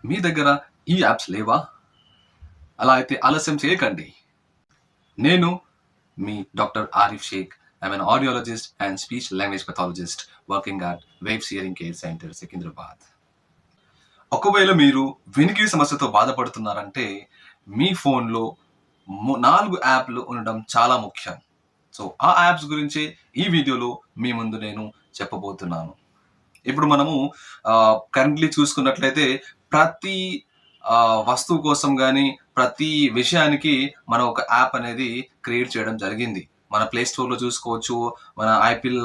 మీ దగ్గర ఈ యాప్స్ లేవా? అలా అయితే ఆలస్యం చేయకండి. నేను మీ doctor Arif Shaikh. I am an audiologist and speech language pathologist working at Waves Hearing Care Center, Secunderabad. ఒకవేళ మీరు వినికిడి సమస్యతో బాధపడుతున్నారంటే మీ ఫోన్లో 4 యాప్లు ఉండడం చాలా ముఖ్యం. సో ఆ యాప్స్ గురించి ఈ వీడియోలో మీ ముందు నేను చెప్పబోతున్నాను. ఇప్పుడు మనము కరెంట్లీ చూసుకున్నట్లయితే ప్రతి వస్తువు కోసం కానీ ప్రతి విషయానికి మనం ఒక యాప్ అనేది క్రియేట్ చేయడం జరిగింది. మన ప్లే స్టోర్లో చూసుకోవచ్చు, మన ఐపిల్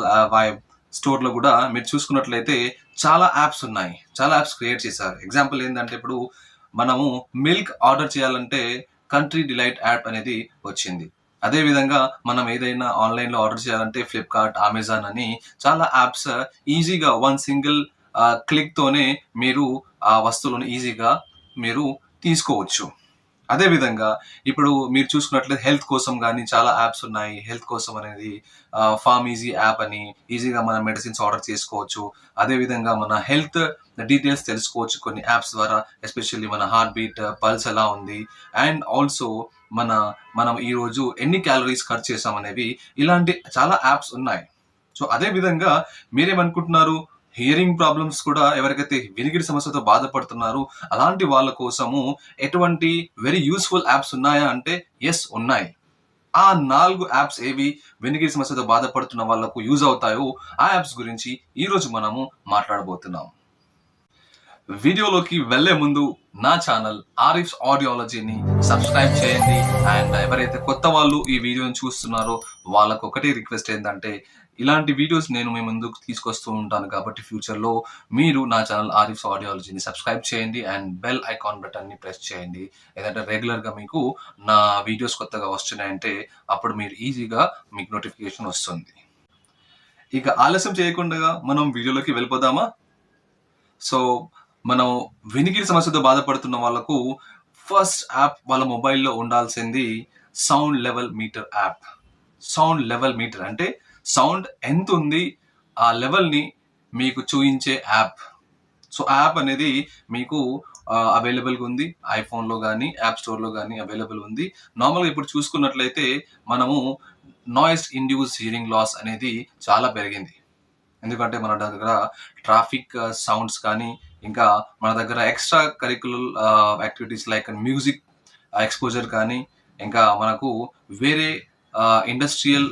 స్టోర్లో కూడా మీరు చూసుకున్నట్లయితే చాలా యాప్స్ ఉన్నాయి, చాలా యాప్స్ క్రియేట్ చేశారు. ఎగ్జాంపుల్ ఏంటంటే ఇప్పుడు మనము మిల్క్ ఆర్డర్ చేయాలంటే కంట్రీ డిలైట్ యాప్ అనేది వచ్చింది. అదేవిధంగా మనం ఏదైనా ఆన్లైన్లో ఆర్డర్ చేయాలంటే ఫ్లిప్కార్ట్, అమెజాన్ అని చాలా యాప్స్ ఈజీగా వన్ సింగిల్ క్లిక్తోనే మీరు ఆ వస్తువులను ఈజీగా మీరు తీసుకోవచ్చు. అదేవిధంగా ఇప్పుడు మీరు చూసుకున్నట్లయితే హెల్త్ కోసం కానీ చాలా యాప్స్ ఉన్నాయి. హెల్త్ కోసం అనేది ఫార్మ్ ఈజీ యాప్ అని ఈజీగా మన మెడిసిన్స్ ఆర్డర్ చేసుకోవచ్చు. అదేవిధంగా మన హెల్త్ డీటెయిల్స్ తెలుసుకోవచ్చు కొన్ని యాప్స్ ద్వారా, ఎస్పెషల్లీ మన హార్ట్ బీట్, పల్స్ ఎలా ఉంది, అండ్ ఆల్సో మనం ఈరోజు ఎన్ని క్యాలరీస్ ఖర్చు చేసాం అనేవి, ఇలాంటి చాలా యాప్స్ ఉన్నాయి. సో అదేవిధంగా మీరేమనుకుంటున్నారు, హియరింగ్ ప్రాబ్లమ్స్ కూడా ఎవరికైతే వినికిడి సమస్యతో బాధపడుతున్నారో అలాంటి వాళ్ళ కోసము ఎటువంటి వెరీ యూస్ఫుల్ యాప్స్ ఉన్నాయా అంటే ఎస్, ఉన్నాయి. ఆ 4 యాప్స్ ఏవి వినికిడి సమస్యతో బాధపడుతున్న వాళ్ళకు యూజ్ అవుతాయో ఆ యాప్స్ గురించి ఈరోజు మనము మాట్లాడబోతున్నాం. వీడియోలోకి వెళ్లే ముందు నా ఛానల్ ఆరిఫ్స్ ఆడియాలజీని సబ్స్క్రైబ్ చేయండి. అండ్ ఎవరైతే కొత్త వాళ్ళు ఈ వీడియోని చూస్తున్నారో వాళ్ళకు ఒకటే రిక్వెస్ట్ ఏంటంటే, ఇలాంటి వీడియోస్ నేను మీ ముందుకు తీసుకొస్తూ ఉంటాను కాబట్టి ఫ్యూచర్లో మీరు నా ఛానల్ ఆరిఫ్స్ ఆడియాలజీని సబ్స్క్రైబ్ చేయండి అండ్ బెల్ ఐకాన్ బటన్ని ప్రెస్ చేయండి. ఏదంటే రెగ్యులర్గా మీకు నా వీడియోస్ కొత్తగా వస్తున్నాయంటే అప్పుడు మీరు ఈజీగా మీకు నోటిఫికేషన్ వస్తుంది. ఇక ఆలస్యం చేయకుండా మనం వీడియోలోకి వెళ్ళిపోదామా? సో మనం వినికిడి సమస్యతో బాధపడుతున్న వాళ్ళకు ఫస్ట్ యాప్ వాళ్ళ మొబైల్లో ఉండాల్సింది sound level meter app. Sound level meter అంటే సౌండ్ ఎంత ఉంది ఆ లెవెల్ని మీకు చూయించే యాప్. సో యాప్ అనేది మీకు అవైలబుల్గా ఉంది, ఐఫోన్లో కానీ యాప్ స్టోర్లో కానీ అవైలబుల్ ఉంది. నార్మల్గా ఇప్పుడు చూసుకున్నట్లయితే మనము నాయిస్ ఇండ్యూస్ హియరింగ్ లాస్ అనేది చాలా పెరిగింది. ఎందుకంటే మన దగ్గర ట్రాఫిక్ సౌండ్స్ కానీ ఇంకా మన దగ్గర extra curricular activities like music exposure కానీ ఇంకా మనకు వేరే ఇండస్ట్రియల్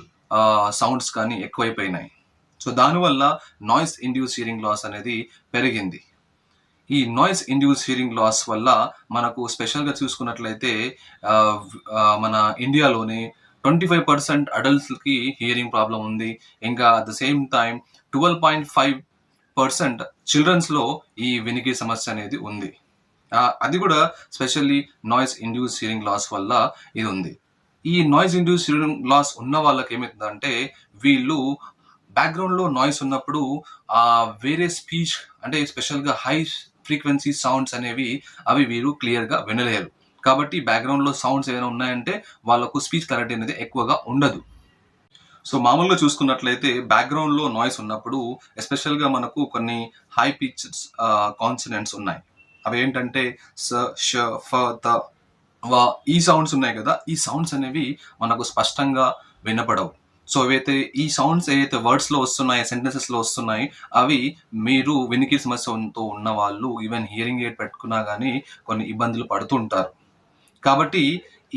సౌండ్స్ కానీ ఎక్కువైపోయినాయి. సో దానివల్ల నాయిస్ ఇండ్యూస్ హియరింగ్ లాస్ అనేది పెరిగింది. ఈ నాయిస్ ఇండ్యూస్ హియరింగ్ లాస్ వల్ల మనకు స్పెషల్గా చూసుకున్నట్లయితే మన ఇండియాలోనే 25% అడల్ట్స్కి హియరింగ్ ప్రాబ్లం ఉంది. ఇంకా అట్ ద సేమ్ టైం 12.5% చిల్డ్రన్స్లో ఈ వినికిడి సమస్య అనేది ఉంది. అది కూడా specially noise induced hearing loss వల్ల ఇది ఉంది. ఈ నాయిస్ ఇండ్యూస్ హియరింగ్ లాస్ ఉన్న వాళ్ళకి ఏమవుతుందంటే వీళ్ళు బ్యాక్గ్రౌండ్లో నాయిస్ ఉన్నప్పుడు వేరే స్పీచ్ అంటే స్పెషల్గా హై ఫ్రీక్వెన్సీ సౌండ్స్ అనేవి అవి వీరు క్లియర్గా వినలేరు. కాబట్టి బ్యాక్గ్రౌండ్లో సౌండ్స్ ఏమైనా ఉన్నాయంటే వాళ్ళకు స్పీచ్ క్లారిటీ అనేది ఎక్కువగా ఉండదు. సో మామూలుగా చూసుకున్నట్లయితే బ్యాక్గ్రౌండ్లో నాయిస్ ఉన్నప్పుడు ఎస్పెషల్గా మనకు కొన్ని హై పిచ్ కాన్సనెంట్స్ ఉన్నాయి. అవి ఏంటంటే స, ష, ఫ, త, వ, ఈ సౌండ్స్ ఉన్నాయి కదా, ఈ సౌండ్స్ అనేవి మనకు స్పష్టంగా వినపడవు. సో ఏవైతే ఈ సౌండ్స్ ఏవైతే వర్డ్స్లో వస్తున్నాయి, సెంటెన్సెస్లో వస్తున్నాయి, అవి మీరు వినికిడి సమస్యతో ఉన్న వాళ్ళు ఈవెన్ హియరింగ్ ఎయిడ్ పెట్టుకున్నా కానీ కొన్ని ఇబ్బందులు పడుతూ ఉంటారు. కాబట్టి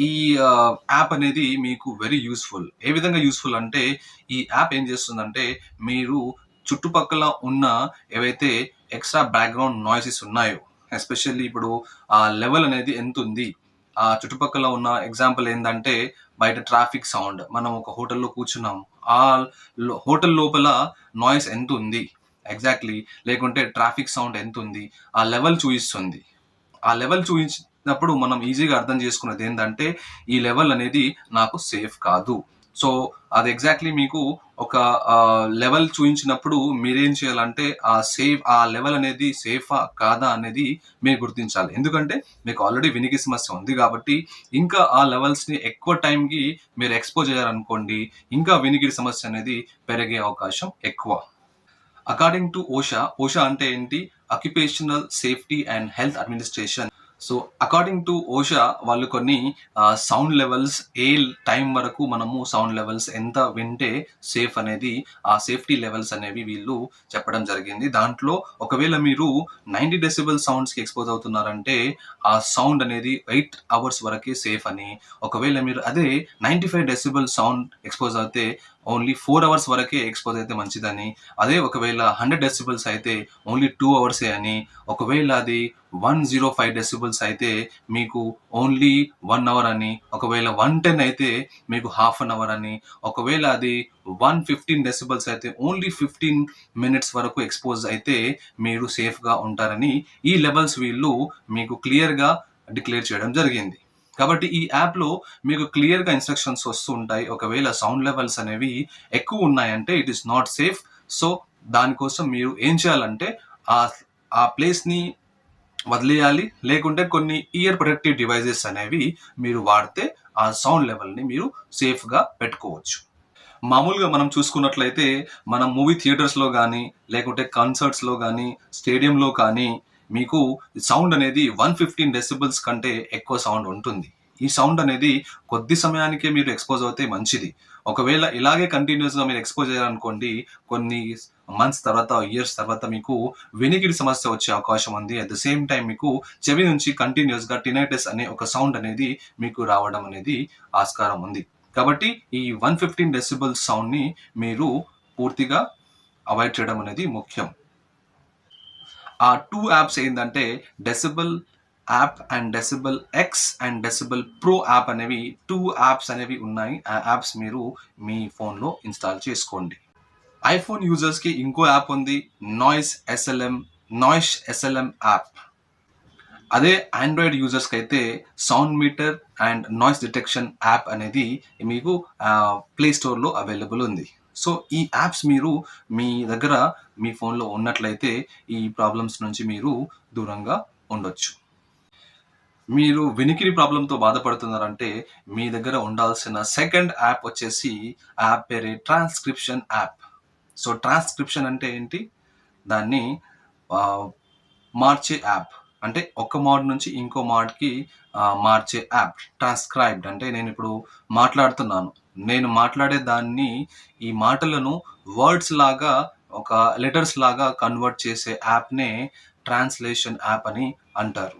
ఈ యాప్ అనేది మీకు వెరీ యూస్ఫుల్. ఏ విధంగా యూస్ఫుల్ అంటే ఈ యాప్ ఏం చేస్తుందంటే మీరు చుట్టుపక్కల ఉన్న ఏవైతే ఎక్స్ట్రా బ్యాక్గ్రౌండ్ నాయిసెస్ ఉన్నాయో, ఎస్పెషల్లీ ఇప్పుడు ఆ లెవెల్ అనేది ఎంత ఉంది, ఆ చుట్టుపక్కల ఉన్న ఎగ్జాంపుల్ ఏంటంటే బయట ట్రాఫిక్ సౌండ్, మనం ఒక హోటల్లో కూర్చున్నాం, ఆ హోటల్ లోపల నాయిస్ ఎంత ఉంది ఎగ్జాక్ట్లీ, లేకుంటే ట్రాఫిక్ సౌండ్ ఎంత ఉంది, ఆ లెవెల్ చూపిస్తుంది. ఆ లెవెల్ చూపించినప్పుడు మనం ఈజీగా అర్థం చేసుకున్నది ఏంటంటే ఈ లెవెల్ అనేది నాకు సేఫ్ కాదు. సో అది ఎగ్జాక్ట్లీ మీకు ఒక లెవెల్ చూపించినప్పుడు మీరేం చేయాలంటే ఆ లెవెల్ అనేది సేఫా కాదా అనేది మీరు గుర్తించాలి. ఎందుకంటే మీకు ఆల్రెడీ వినికిడి సమస్య ఉంది కాబట్టి ఇంకా ఆ లెవెల్స్ని ఎక్కువ టైంకి మీరు ఎక్స్పోజ్ అయ్యారనుకోండి, ఇంకా వినికిడి సమస్య అనేది పెరిగే అవకాశం ఎక్కువ. అకార్డింగ్ టు ఓషా అంటే ఏంటి? Occupational safety and health administration. So according to OSHA వాళ్ళు కొన్ని సౌండ్ లెవెల్స్, ఏ టైం వరకు మనము సౌండ్ లెవెల్స్ ఎంత వింటే సేఫ్ అనేది, ఆ సేఫ్టీ లెవెల్స్ అనేవి వీళ్ళు చెప్పడం జరిగింది. దాంట్లో ఒకవేళ మీరు 90 డెసిబెల్ సౌండ్స్కి ఎక్స్పోజ్ అవుతున్నారంటే ఆ సౌండ్ అనేది 8 అవర్స్ వరకే సేఫ్ అని, ఒకవేళ మీరు అదే 95 డెసిబెల్ సౌండ్ ఎక్స్పోజ్ అయితే ఓన్లీ 4 అవర్స్ వరకే ఎక్స్పోజ్ అయితే మంచిదని, అదే ఒకవేళ 100 డెసిబెల్స్ అయితే ఓన్లీ 2 అవర్సే అని, ఒకవేళ అది 105 డెసిబెల్స్ అయితే మీకు ఓన్లీ 1 అవర్ అని, ఒకవేళ 110 అయితే మీకు హాఫ్ అన్ అవర్ అని, ఒకవేళ అది 115 డెసిబెల్స్ అయితే ఓన్లీ 15 మినిట్స్ వరకు ఎక్స్పోజ్ అయితే మీరు సేఫ్గా ఉంటారని ఈ లెవెల్స్ వీళ్ళు మీకు క్లియర్గా డిక్లేర్ చేయడం జరిగింది. కాబట్టి ఈ యాప్లో మీకు క్లియర్గా ఇన్స్ట్రక్షన్స్ వస్తూ ఉంటాయి. ఒకవేళ సౌండ్ లెవెల్స్ అనేవి ఎక్కువ ఉన్నాయంటే it is not safe. So దానికోసం మీరు ఏం చేయాలంటే ఆ ప్లేస్ని వదిలేయాలి, లేకుంటే కొన్ని ఇయర్ ప్రొటెక్టివ్ డివైజెస్ అనేవి మీరు వాడితే ఆ సౌండ్ లెవెల్ని మీరు సేఫ్గా పెట్టుకోవచ్చు. మామూలుగా మనం చూసుకున్నట్లయితే మనం మూవీ థియేటర్స్లో కానీ, లేకుంటే కన్సర్ట్స్లో కానీ, స్టేడియంలో కానీ మీకు సౌండ్ అనేది 115 డెసిబుల్స్ కంటే ఎక్కువ సౌండ్ ఉంటుంది. ఈ సౌండ్ అనేది కొద్ది సమయానికే మీరు ఎక్స్పోజ్ అవుతే మంచిది. ఒకవేళ ఇలాగే కంటిన్యూస్గా మీరు ఎక్స్పోజ్ అయ్యారనుకోండి, కొన్ని మంత్స్ తర్వాత, ఇయర్స్ తర్వాత మీకు వినికిడి సమస్య వచ్చే అవకాశం ఉంది. అట్ ద సేమ్ టైం మీకు చెవి నుంచి కంటిన్యూస్గా టినైటిస్ అనే ఒక సౌండ్ అనేది మీకు రావడం అనేది ఆస్కారం ఉంది. కాబట్టి ఈ 115 డెసిబుల్ సౌండ్ని మీరు పూర్తిగా అవాయిడ్ చేయడం అనేది ముఖ్యం. ఆ 2 యాప్స్ ఏంటంటే decibel app and decibel X and decibel pro app అనేవి 2 యాప్స్ అనేవి ఉన్నాయి. ఆ యాప్స్ మీరు మీ ఫోన్లో ఇన్స్టాల్ చేసుకోండి. ఐఫోన్ యూజర్స్కి ఇంకో యాప్ ఉంది, నాయిస్ ఎస్ఎల్ఎం యాప్. అదే ఆండ్రాయిడ్ యూజర్స్కి అయితే sound meter and noise detection app అనేది మీకు ప్లే స్టోర్లో అవైలబుల్ ఉంది. సో ఈ యాప్స్ మీరు మీ దగ్గర మీ ఫోన్లో ఉన్నట్లయితే ఈ ప్రాబ్లమ్స్ నుంచి మీరు దూరంగా ఉండొచ్చు. మీరు వినికిడి ప్రాబ్లంతో బాధపడుతున్నారంటే మీ దగ్గర ఉండాల్సిన సెకండ్ యాప్ వచ్చేసి యాప్ పేరే ట్రాన్స్క్రిప్షన్ యాప్. సో ట్రాన్స్క్రిప్షన్ అంటే ఏంటి? దాన్ని మార్చే యాప్, అంటే ఒక మోడ్ నుంచి ఇంకో మోడ్కి మార్చే యాప్. ట్రాన్స్క్రైబ్డ్ అంటే నేను ఇప్పుడు మాట్లాడుతున్నాను, నేను మాట్లాడే దాన్ని, ఈ మాటలను వర్డ్స్ లాగా, ఒక లెటర్స్ లాగా కన్వర్ట్ చేసే యాప్నే ట్రాన్స్లేషన్ యాప్ అని అంటారు.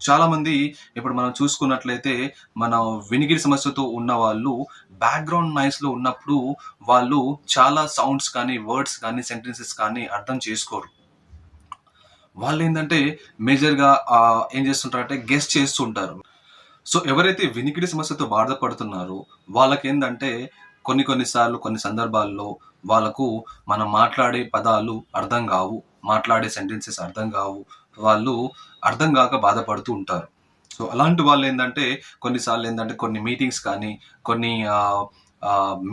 చాలామంది ఇప్పుడు మనం చూసుకున్నట్లయితే మన వినికిడి సమస్యతో ఉన్న వాళ్ళు బ్యాక్గ్రౌండ్ నాయిస్లో ఉన్నప్పుడు వాళ్ళు చాలా సౌండ్స్ కానీ, వర్డ్స్ కానీ, సెంటెన్సెస్ కానీ అర్థం చేసుకోరు. వాళ్ళు ఏంటంటే మేజర్గా ఏం చేస్తుంటారంటే గెస్ చేస్తూ ఉంటారు. సో ఎవరైతే వినికిడి సమస్యతో బాధపడుతున్నారో వాళ్ళకి ఏంటంటే కొన్నిసార్లు, కొన్ని సందర్భాల్లో వాళ్ళకు మనం మాట్లాడే పదాలు అర్థం కావు, మాట్లాడే సెంటెన్సెస్ అర్థం కావు, వాళ్ళు అర్థం కాక బాధపడుతూ ఉంటారు. సో అలాంటి వాళ్ళు ఏంటంటే కొన్నిసార్లు ఏంటంటే కొన్ని మీటింగ్స్ కానీ, కొన్ని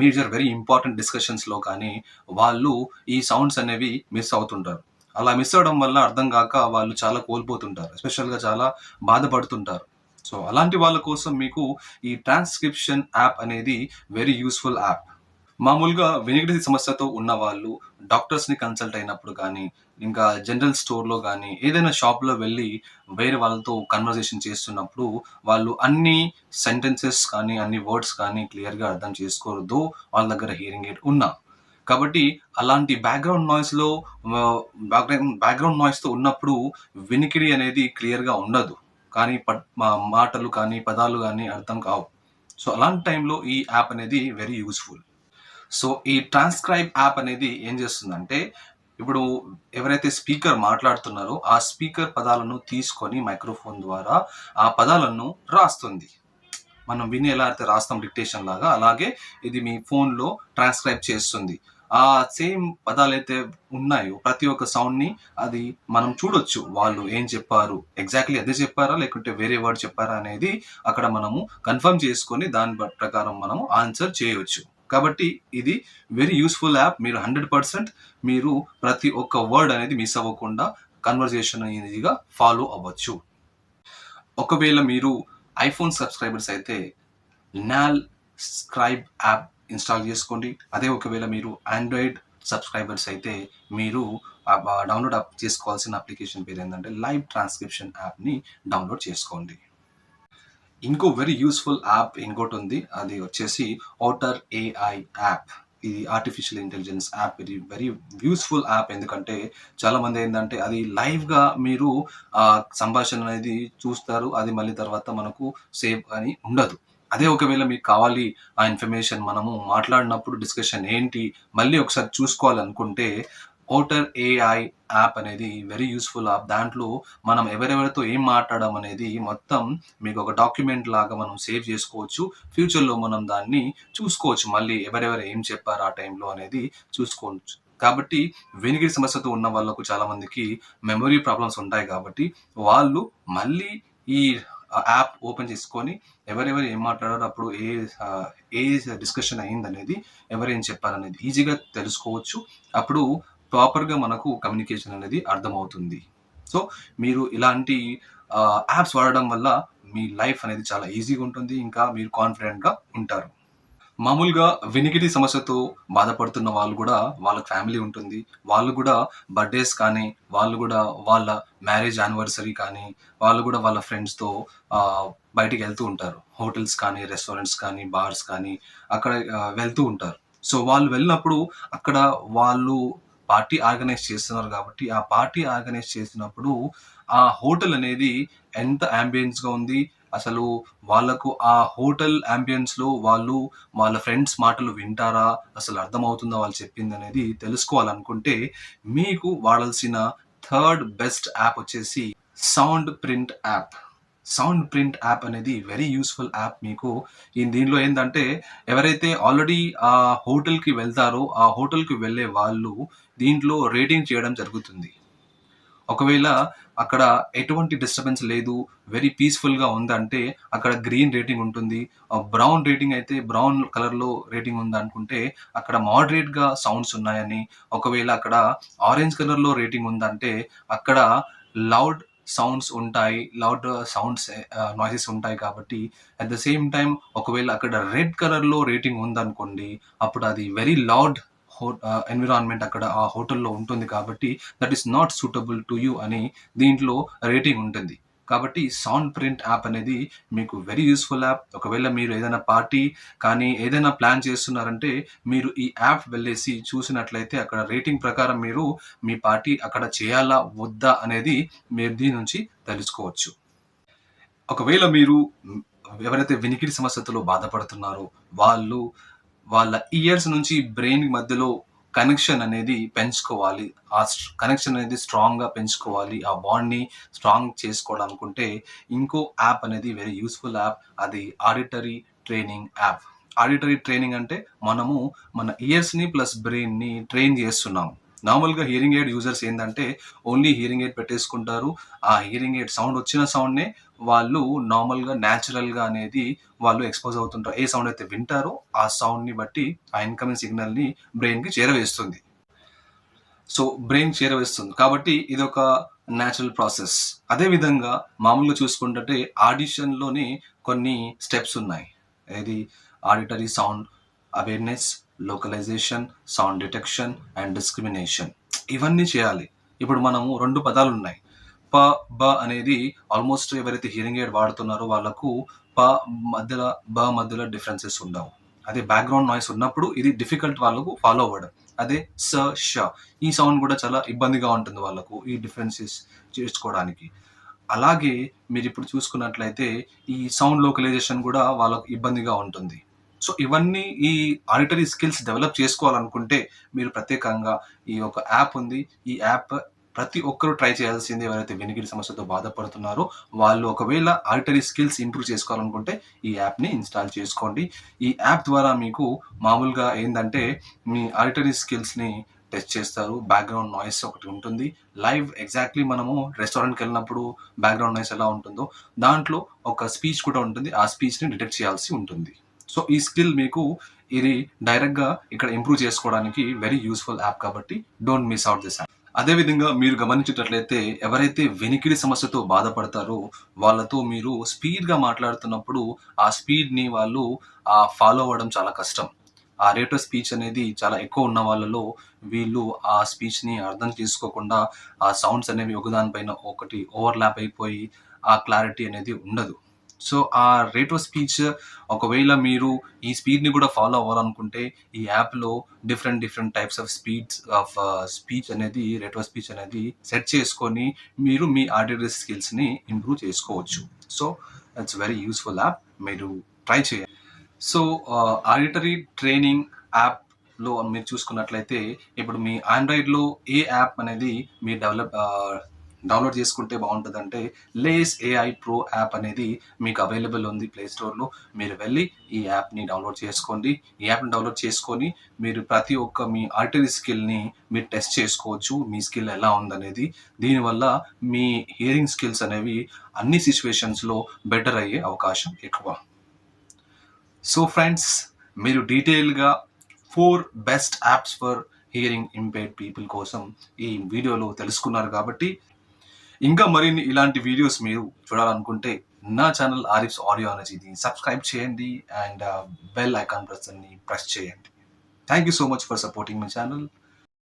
మేజర్ వెరీ ఇంపార్టెంట్ డిస్కషన్స్లో కానీ వాళ్ళు ఈ సౌండ్స్ అనేవి మిస్ అవుతుంటారు. అలా మిస్ అవడం వల్ల అర్థం కాక వాళ్ళు చాలా కోల్పోతుంటారు, ఎస్పెషల్గా చాలా బాధపడుతుంటారు. సో అలాంటి వాళ్ళ కోసం మీకు ఈ ట్రాన్స్క్రిప్షన్ యాప్ అనేది వెరీ యూస్ఫుల్ యాప్. మామూలుగా వినికిడి సమస్యతో ఉన్న వాళ్ళు డాక్టర్స్ని కన్సల్ట్ అయినప్పుడు కానీ, ఇంకా జనరల్ స్టోర్లో కానీ, ఏదైనా షాప్లో వెళ్ళి వేరే వాళ్ళతో కన్వర్జేషన్ చేస్తున్నప్పుడు వాళ్ళు అన్ని సెంటెన్సెస్ కానీ, అన్ని వర్డ్స్ కానీ క్లియర్గా అర్థం చేసుకోరు, వాళ్ళ దగ్గర హియరింగ్ ఎయిడ్ ఉన్నా. కాబట్టి అలాంటి బ్యాక్గ్రౌండ్ నాయిస్తో ఉన్నప్పుడు వినికిడి అనేది క్లియర్గా ఉండదు, కానీ మాటలు కానీ, పదాలు కానీ అర్థం కావు. సో అలాంటి టైంలో ఈ యాప్ అనేది వెరీ యూస్ఫుల్. సో ఈ ట్రాన్స్క్రైబ్ యాప్ అనేది ఏం చేస్తుందంటే, ఇప్పుడు ఎవరైతే స్పీకర్ మాట్లాడుతున్నారో ఆ స్పీకర్ పదాలను తీసుకొని మైక్రోఫోన్ ద్వారా ఆ పదాలను రాస్తుంది. మనం విని ఎలా అయితే రాస్తాం డిక్టేషన్ లాగా, అలాగే ఇది మీ ఫోన్లో ట్రాన్స్క్రైబ్ చేస్తుంది. ఆ సేమ్ పదాలు అయితే ఉన్నాయో ప్రతి ఒక్క సౌండ్ని అది మనం చూడొచ్చు, వాళ్ళు ఏం చెప్పారు, ఎగ్జాక్ట్లీ అదే చెప్పారా లేకుంటే వేరే వర్డ్ చెప్పారా అనేది అక్కడ మనము కన్ఫర్మ్ చేసుకొని దాని ప్రకారం మనము ఆన్సర్ చేయవచ్చు. కాబట్టి ఇది వెరీ యూస్ఫుల్ యాప్. మీరు 100% మీరు ప్రతి ఒక్క వర్డ్ అనేది మిస్ అవ్వకుండా కన్వర్జేషన్ ఈజీగా ఫాలో అవ్వచ్చు. ఒకవేళ మీరు ఐఫోన్ సబ్స్క్రైబర్స్ అయితే నాల్ స్క్రైబ్ యాప్ ఇన్స్టాల్ చేసుకోండి. అదే ఒకవేళ మీరు ఆండ్రాయిడ్ సబ్స్క్రైబర్స్ అయితే మీరు డౌన్లోడ్ చేసుకోవాల్సిన అప్లికేషన్ పేరు ఏంటంటే లైవ్ ట్రాన్స్క్రిప్షన్ యాప్ని డౌన్లోడ్ చేసుకోండి. ఇంకో వెరీ యూస్ఫుల్ యాప్ ఇంకోటి ఉంది, అది వచ్చేసి ఓటర్ ఏఐ యాప్. ఇది ఆర్టిఫిషియల్ ఇంటెలిజెన్స్ యాప్. ఇది వెరీ యూస్ఫుల్ యాప్. ఎందుకంటే చాలా మంది ఏంటంటే అది లైవ్గా మీరు సంభాషణ అనేది చూస్తారు, అది మళ్ళీ తర్వాత మనకు సేవ్ అని ఉండదు. అదే ఒకవేళ మీకు కావాలి ఆ ఇన్ఫర్మేషన్, మనము మాట్లాడినప్పుడు డిస్కషన్ ఏంటి మళ్ళీ ఒకసారి చూసుకోవాలనుకుంటే ఓటర్ ఏఐ యాప్ అనేది వెరీ యూస్ఫుల్ యాప్. దాంట్లో మనం ఎవరెవరితో ఏం మాట్లాడడం అనేది మొత్తం మీకు ఒక డాక్యుమెంట్ లాగా మనం సేవ్ చేసుకోవచ్చు. ఫ్యూచర్లో మనం దాన్ని చూసుకోవచ్చు, మళ్ళీ ఎవరెవరు ఏం చెప్పారు ఆ టైంలో అనేది చూసుకోవచ్చు. కాబట్టి వినికిడి సమస్యతో ఉన్న వాళ్ళకు చాలా మందికి మెమరీ ప్రాబ్లమ్స్ ఉంటాయి. కాబట్టి వాళ్ళు మళ్ళీ ఈ యాప్ ఓపెన్ చేసుకొని ఎవరెవరు ఏం మాట్లాడారో, అప్పుడు ఏ డిస్కషన్ అయిందనేది, ఎవరేం చెప్పారనేది ఈజీగా తెలుసుకోవచ్చు. అప్పుడు ప్రాపర్గా మనకు కమ్యూనికేషన్ అనేది అర్థమవుతుంది. సో మీరు ఇలాంటి యాప్స్ వాడడం వల్ల మీ లైఫ్ అనేది చాలా ఈజీగా ఉంటుంది, ఇంకా మీరు కాన్ఫిడెంట్గా ఉంటారు. మామూలుగా వినికిడి సమస్యతో బాధపడుతున్న వాళ్ళు కూడా, వాళ్ళ ఫ్యామిలీ ఉంటుంది, వాళ్ళు కూడా బర్త్డేస్ కానీ, వాళ్ళు కూడా వాళ్ళ మ్యారేజ్ యానివర్సరీ కానీ, వాళ్ళు కూడా వాళ్ళ ఫ్రెండ్స్తో బయటికి వెళ్తూ ఉంటారు. హోటల్స్ కానీ, రెస్టారెంట్స్ కానీ, బార్స్ కానీ, అక్కడ వెళ్తూ ఉంటారు. సో వాళ్ళు వెళ్ళినప్పుడు అక్కడ వాళ్ళు పార్టీ ఆర్గనైజ్ చేస్తున్నారు కాబట్టి, ఆ పార్టీ ఆర్గనైజ్ చేసినప్పుడు ఆ హోటల్ అనేది ఎంత అంబియన్స్గా ఉంది, అసలు వాళ్ళకు ఆ హోటల్ అంబియన్స్లో వాళ్ళు వాళ్ళ ఫ్రెండ్స్ మాటలు వింటారా, అసలు అర్థమవుతుందా వాళ్ళు చెప్పింది అనేది తెలుసుకోవాలనుకుంటే మీకు వాడాల్సిన థర్డ్ బెస్ట్ యాప్ వచ్చేసి sound print app. Sound print app అనేది వెరీ యూస్ఫుల్ యాప్. మీకు దీనిలో ఏంటంటే ఎవరైతే ఆల్రెడీ ఆ హోటల్కి వెళ్తారో ఆ హోటల్కి వెళ్ళే వాళ్ళు దీంట్లో రేటింగ్ చేయడం జరుగుతుంది. ఒకవేళ అక్కడ ఎటువంటి డిస్టర్బెన్స్ లేదు, వెరీ పీస్ఫుల్గా ఉందంటే అక్కడ గ్రీన్ రేటింగ్ ఉంటుంది. బ్రౌన్ రేటింగ్ అయితే బ్రౌన్ కలర్లో రేటింగ్ ఉందనుకుంటే అక్కడ మోడరేట్గా సౌండ్స్ ఉన్నాయని, ఒకవేళ అక్కడ ఆరెంజ్ కలర్లో రేటింగ్ ఉందంటే అక్కడ లౌడ్ సౌండ్స్ ఉంటాయి, లౌడ్ సౌండ్స్ నాయిసెస్ ఉంటాయి. కాబట్టి అట్ ద సేమ్ టైం ఒకవేళ అక్కడ రెడ్ కలర్లో రేటింగ్ ఉందనుకోండి, అప్పుడు అది వెరీ లౌడ్ ఎన్విరాన్మెంట్ అక్కడ ఆ హోటల్లో ఉంటుంది. కాబట్టి that is not suitable to you అని దీంట్లో రేటింగ్ ఉంటుంది. కాబట్టి సౌండ్ ప్రింట్ యాప్ అనేది మీకు వెరీ యూస్ఫుల్ యాప్. ఒకవేళ మీరు ఏదైనా పార్టీ కానీ ఏదైనా ప్లాన్ చేస్తున్నారంటే మీరు ఈ యాప్ వెళ్ళేసి చూసినట్లయితే అక్కడ రేటింగ్ ప్రకారం మీరు మీ పార్టీ అక్కడ చేయాలా వద్దా అనేది మీరు దీని నుంచి తెలుసుకోవచ్చు. ఒకవేళ మీరు ఎవరైతే వినికిడి సమస్యతో బాధపడుతున్నారో వాళ్ళు వాళ్ళ ఇయర్స్ నుంచి బ్రెయిన్ మధ్యలో కనెక్షన్ అనేది పెంచుకోవాలి, ఆ కనెక్షన్ అనేది స్ట్రాంగ్గా పెంచుకోవాలి, ఆ బాండ్ని స్ట్రాంగ్ చేసుకోవాలనుకుంటే ఇంకో యాప్ అనేది వెరీ యూస్ఫుల్ యాప్. అది auditory training app. Auditory training అంటే మనము మన ఇయర్స్ని ప్లస్ బ్రెయిన్ని ట్రైన్ చేస్తున్నాము. నార్మల్గా హియరింగ్ ఎయిడ్ యూజర్స్ ఏంటంటే ఓన్లీ హియరింగ్ ఎయిడ్ పెట్టేసుకుంటారు. ఆ హియరింగ్ ఎయిడ్ సౌండ్ వచ్చిన సౌండ్నే వాళ్ళు నార్మల్గా న్యాచురల్గా అనేది వాళ్ళు ఎక్స్పోజ్ అవుతుంటారు. ఏ సౌండ్ అయితే వింటారో ఆ సౌండ్ని బట్టి ఆ ఇన్కమింగ్ సిగ్నల్ని బ్రెయిన్కి చేరవేస్తుంది. సో బ్రెయిన్ చేరవేస్తుంది కాబట్టి ఇది ఒక న్యాచురల్ ప్రాసెస్. అదేవిధంగా మామూలుగా చూసుకుంటే ఆడిషన్లోనే కొన్ని స్టెప్స్ ఉన్నాయి. ఇది auditory sound awareness, localisation, sound detection and discrimination. ఇవన్నీ చేయాలి. ఇప్పుడు మనము 2 పదాలు ఉన్నాయి. ప, బ అనేది ఆల్మోస్ట్ ఎవరైతే హియరింగ్ ఎయిడ్ వాడుతున్నారో వాళ్ళకు ప మధ్యలో బ మధ్యలో డిఫరెన్సెస్ ఉండవు. అదే బ్యాక్గ్రౌండ్ నాయిస్ ఉన్నప్పుడు ఇది డిఫికల్ట్ వాళ్ళకు ఫాలో అవ్వడం. అదే స, ష ఈ సౌండ్ కూడా చాలా ఇబ్బందిగా ఉంటుంది వాళ్ళకు ఈ డిఫరెన్సెస్ చేసుకోవడానికి. అలాగే మీరు ఇప్పుడు చూసుకున్నట్లయితే ఈ సౌండ్ లోకలైజేషన్ కూడా వాళ్ళకు ఇబ్బందిగా ఉంటుంది. సో ఇవన్నీ ఈ ఆడిటరీ స్కిల్స్ డెవలప్ చేసుకోవాలనుకుంటే మీరు ప్రత్యేకంగా ఈ ఒక యాప్ ఉంది. ఈ యాప్ ప్రతి ఒక్కరూ ట్రై చేయాల్సింది. ఎవరైతే వినికిడి సమస్యతో బాధపడుతున్నారో వాళ్ళు ఒకవేళ ఆడిటరీ స్కిల్స్ ఇంప్రూవ్ చేసుకోవాలనుకుంటే ఈ యాప్ని ఇన్స్టాల్ చేసుకోండి. ఈ యాప్ ద్వారా మీకు మామూలుగా ఏంటంటే మీ ఆడిటరీ స్కిల్స్ని టెస్ట్ చేస్తారు. బ్యాక్గ్రౌండ్ నాయిస్ ఒకటి ఉంటుంది. లైవ్ ఎగ్జాక్ట్లీ మనము రెస్టారెంట్కి వెళ్ళినప్పుడు బ్యాక్గ్రౌండ్ నాయిస్ ఎలా ఉంటుందో దాంట్లో ఒక స్పీచ్ కూడా ఉంటుంది. ఆ స్పీచ్ని డిటెక్ట్ చేయాల్సి ఉంటుంది. సో ఈ స్కిల్ మీకు ఇది డైరెక్ట్గా ఇక్కడ ఇంప్రూవ్ చేసుకోవడానికి వెరీ యూస్ఫుల్ యాప్. కాబట్టి don't miss out this app. అదేవిధంగా మీరు గమనించేటట్లయితే ఎవరైతే వినికిడి సమస్యతో బాధపడతారో వాళ్ళతో మీరు స్పీడ్గా మాట్లాడుతున్నప్పుడు ఆ స్పీడ్ని వాళ్ళు ఫాలో అవ్వడం చాలా కష్టం. ఆ రేట్ ఆఫ్ స్పీచ్ అనేది చాలా ఎక్కువ ఉన్న వాళ్ళలో వీళ్ళు ఆ స్పీచ్ని అర్థం చేసుకోకుండా ఆ సౌండ్స్ అనేవి ఒకదానిపైన ఒకటి ఓవర్లాప్ అయిపోయి ఆ క్లారిటీ అనేది ఉండదు. సో ఆ రేట్ ఆఫ్ స్పీచ్ ఒకవేళ మీరు ఈ స్పీడ్ని కూడా ఫాలో అవ్వాలనుకుంటే ఈ యాప్లో డిఫరెంట్ టైప్స్ ఆఫ్ స్పీచ్ అనేది రేట్ ఆఫ్ స్పీచ్ అనేది సెట్ చేసుకొని మీరు మీ ఆడిటరీ స్కిల్స్ని ఇంప్రూవ్ చేసుకోవచ్చు. So it's very useful app, మీరు ట్రై చేయండి. సో ఆడిటరీ ట్రైనింగ్ యాప్లో మీరు చూసుకున్నట్లయితే ఇప్పుడు మీ ఆండ్రాయిడ్లో ఏ యాప్ అనేది మీరు డౌన్లోడ్ చేసుకుంటే బాగుంటుందంటే లేస్ ఏఐ ప్రో యాప్ అనేది మీకు అవైలబుల్ ఉంది ప్లే స్టోర్లో. మీరు వెళ్ళి ఈ యాప్ని డౌన్లోడ్ చేసుకోండి. ఈ యాప్ని డౌన్లోడ్ చేసుకొని మీరు ప్రతి ఒక్క మీ ఆడిటరీ స్కిల్ని మీరు టెస్ట్ చేసుకోవచ్చు, మీ స్కిల్ ఎలా ఉందనేది. దీనివల్ల మీ హియరింగ్ స్కిల్స్ అనేవి అన్ని సిచ్యువేషన్స్లో బెటర్ అయ్యే అవకాశం ఎక్కువ. సో ఫ్రెండ్స్, మీరు డీటెయిల్గా 4 best apps for hearing impaired people కోసం ఈ వీడియోలో తెలుసుకున్నారు కాబట్టి ఇంకా మరిన్ని ఇలాంటి వీడియోస్ మీరు చూడాలనుకుంటే నా ఛానల్ ఆరిఫ్స్ ఆడియాలజీని సబ్స్క్రైబ్ చేయండి అండ్ బెల్ ఐకాన్ ప్రెస్ చేయండి. Thank you so much for supporting my channel.